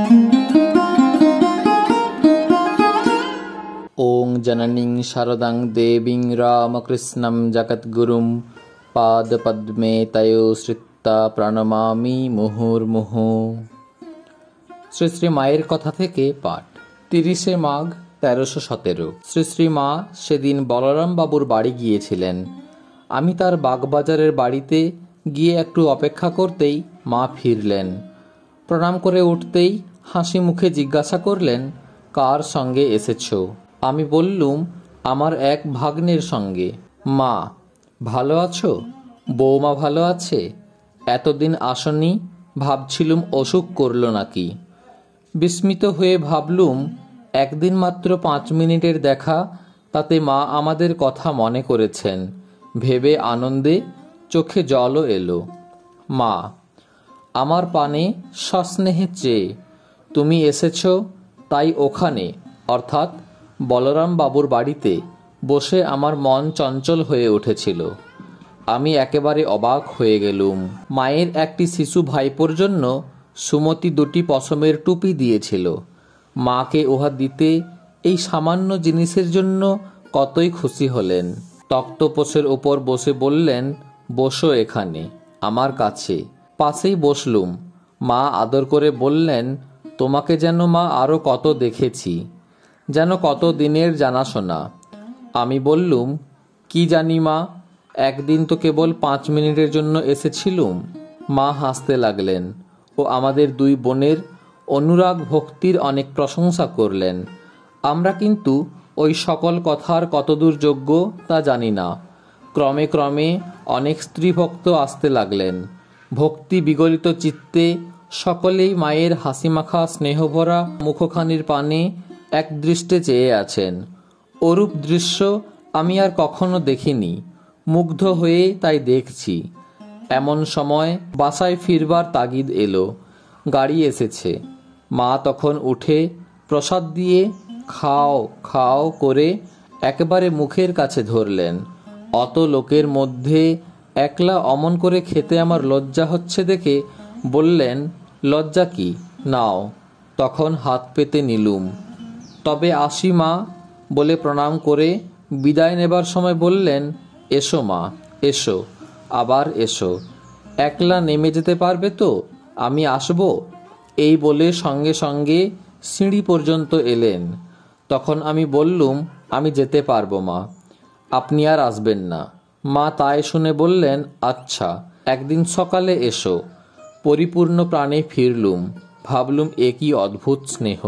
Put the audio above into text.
ওং জননীং শারদাং দেবীং রামকৃষ্ণং জগদ্গুরুং পাদপদ্মে তয়োশ্রিতা প্রণমামি মুহুর্মুহু। শ্রী শ্রী মায়ের কথা থেকে পাঠ। 30শে মাঘ 1317। শ্রী শ্রী মা সেদিন বলরাম বাবুর বাড়ি গিয়েছিলেন। আমি তার বাগবাজারের বাড়িতে গিয়ে একটু অপেক্ষা করতেই মা ফিরলেন। প্রণাম করে উঠতেই হাসি মুখে জিজ্ঞাসা করলেন, কার সঙ্গে এসেছ? আমি বললুম, আমার এক ভাগ্নের সঙ্গে। মা, ভালো আছো? বৌমা ভালো আছে? এতদিন আসনি, ভাবছিলুম অসুখ করল নাকি। বিস্মিত হয়ে ভাবলুম, একদিন মাত্র 5 মিনিটের দেখা, তাতে মা আমাদের কথা মনে করেছেন ভেবে আনন্দে চোখে জলও এলো। মা, আমার পানে সস্নেহে চেয়ে তুমি এসেছ, তাই ওখানে অর্থাৎ বলরাম বাবুর বাড়িতে বসে আমার মন চঞ্চল হয়ে উঠেছিল। আমি একেবারে অবাক হয়ে গেলুম। মায়ের একটি শিশু ভাইপোর জন্য সুমতি 2টি পশমের টুপি দিয়েছিল। মাকে উহা দিতে এই সামান্য জিনিসের জন্য কতই খুশি হলেন। তক্তপোষের ওপর বসে বললেন, বসো এখানে আমার কাছে। পাশেই বসলুম। মা আদর করে বললেন, তোমাকে যেন মা আরও কত দেখেছি, যেন কত দিনের জানাশোনা। আমি বললুম, কি জানি মা, একদিন তো কেবল 5 মিনিটের জন্য এসেছিলুম। মা হাসতে লাগলেন ও আমাদের 2 বোনের অনুরাগ ভক্তির অনেক প্রশংসা করলেন। আমরা কিন্তু ওই সকল কথার কতদূর যোগ্য তা জানি না। ক্রমে ক্রমে অনেক স্ত্রী ভক্ত আসতে লাগলেন। ভক্তি বিগলিত চিত্তে সকলেই মায়ের হাসিমাখা স্নেহভরা মুখখানির পানে এক দৃষ্টে চেয়ে আছেন। ওরূপ দৃশ্য আমি আর কখনো দেখিনি। মুগ্ধ হয়ে তাই দেখছি। এমন সময় বাসায় ফিরবার তাগিদ এলো। গাড়ি এসেছে। মা তখন উঠে প্রসাদ দিয়ে খাও খাও করে একেবারে মুখের কাছে ধরলেন। অত লোকের মধ্যে একলা অমন করে খেতে আমার লজ্জা হচ্ছে দেখে বললেন, লজ্জা কি, নাও। তখন হাত পেতে নিলুম। তবে আসি মা বলে প্রণাম করে বিদায় নেবার সময় বললেন, এসো মা, এসো, আবার এসো। একলা নেমে যেতে পারবে তো? আমি আসব? এই বলে সঙ্গে সঙ্গে সিঁড়ি পর্যন্ত এলেন। তখন আমি বললুম, আমি যেতে পারবো মা, আপনি আর আসবেন না। মা তাই শুনে বললেন, আচ্ছা, একদিন সকালে এসো। পরিপূর্ণ প্রাণে ফিরলুম। ভাবলুম, এ কি অদ্ভুত স্নেহ।